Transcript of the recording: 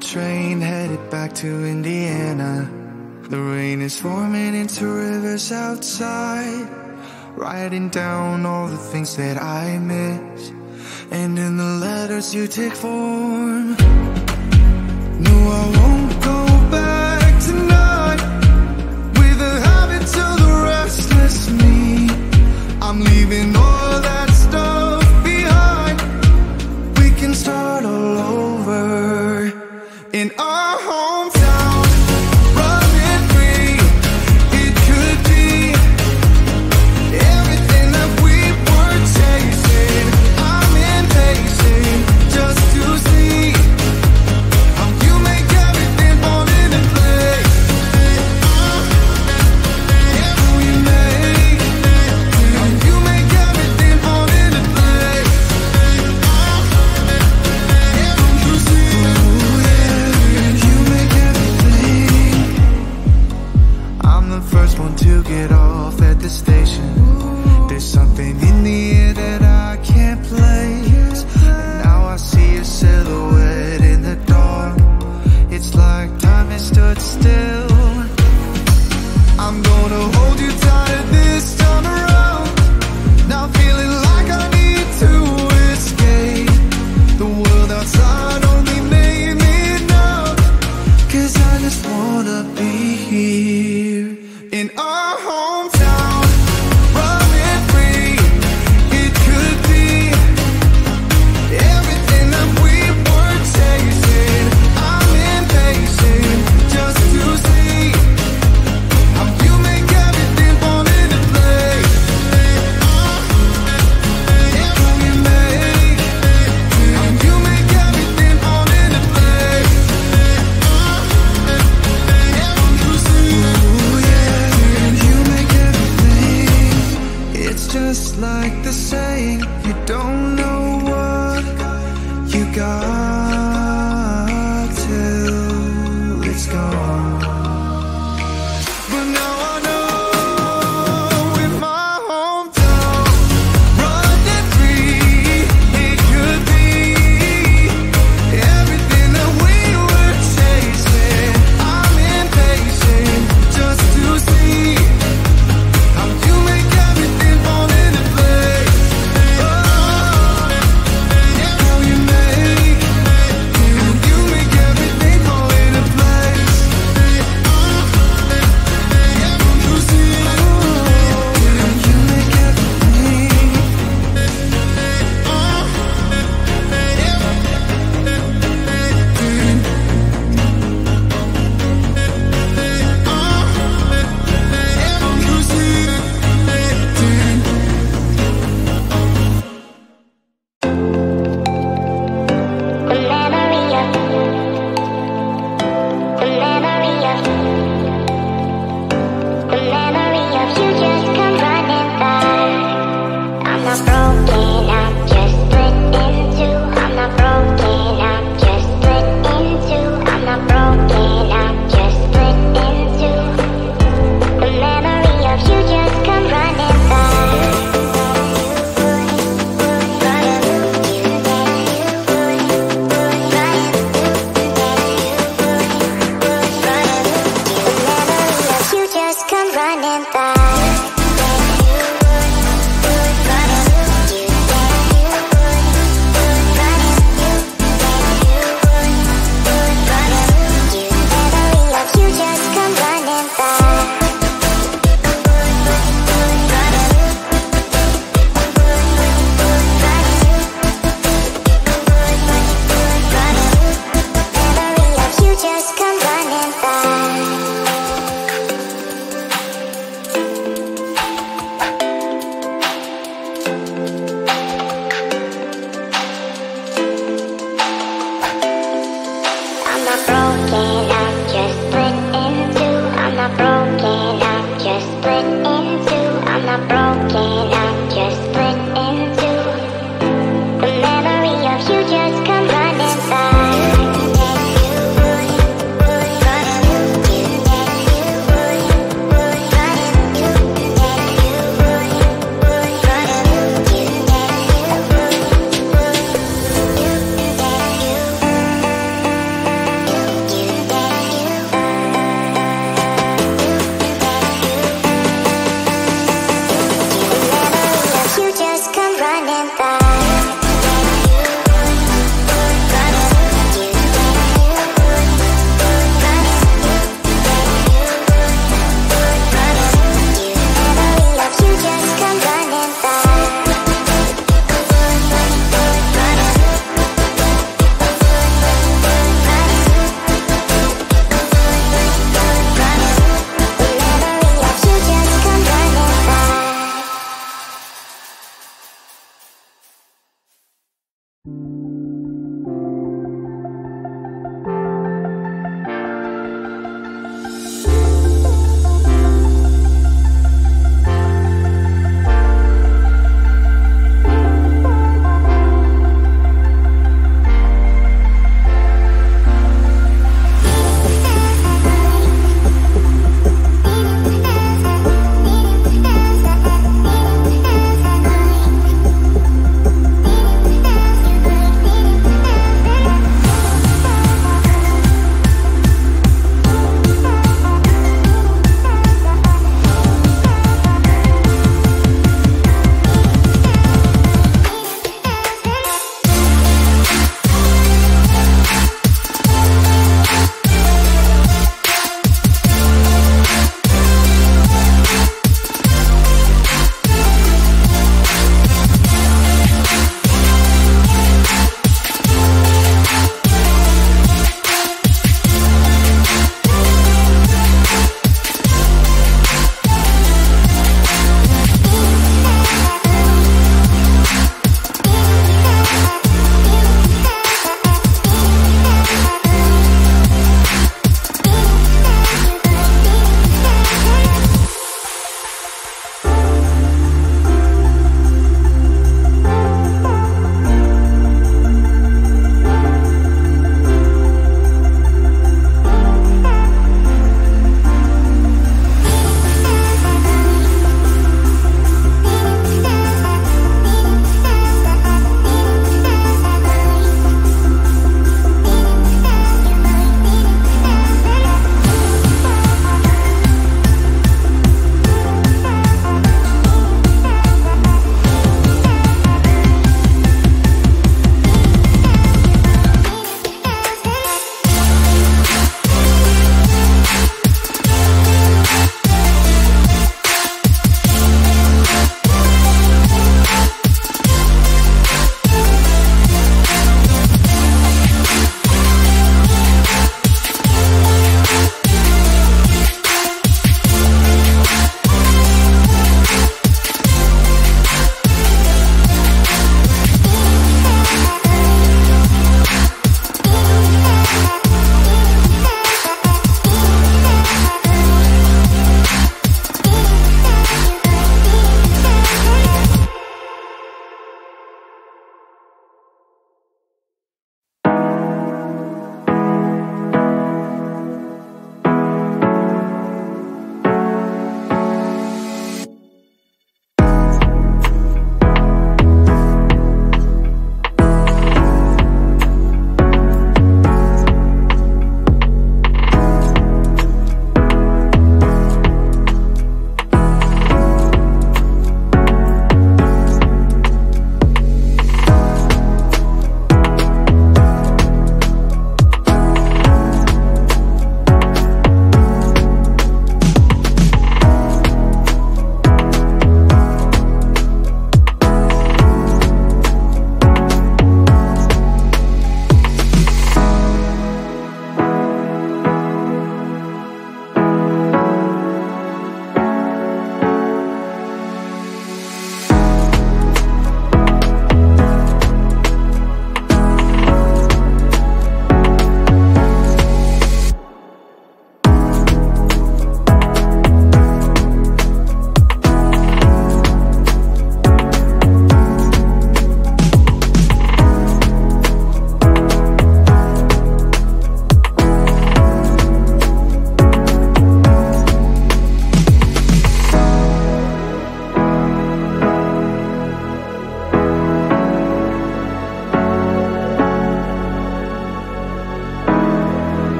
train headed back to Indiana. The rain is forming into rivers outside, writing down all the things that I miss, and in the letters you take form. No, I won't go back tonight with the habits of the restless me. I'm leaving all that stuff behind. We can start all over in our hometown, running free. It could be everything that we were chasing. I'm impatient just to see how you make everything fall into place. Yeah, we make how you make everything fall into place. Yeah, don't you see? Ooh, yeah, you make everything. I'm the first one to get off at the station. There's something in the air that I can't place, and now I see a silhouette in the dark. It's like time has stood still. I'm gonna hold you tight this time around. Now feeling like I need to escape. The world outside only made me numb, 'cause I just wanna be here in our hometown, running free. It could be everything that we were chasing. I'm impatient just to see how you make everything fall into place. Yeah, we make how you make everything fall into place. Yeah, don't you see? Ooh, yeah, you make everything. It's just like the saying, you don't know what you got till it's gone. But now I know in my hometown, running free, it could be everything that we were chasing. I'm impatient just to see how you make everything fall into place. Oh, yeah, how you make everything fall into place. Yeah, don't you see? Oh, how you make everything. Yeah, don't you see? The memory of you just come running by. I'm not broken, I'm just split in two. I'm not broken, I'm just split in two. I'm not broken, I'm just split in two. The memory of you just come running by. You just come running by.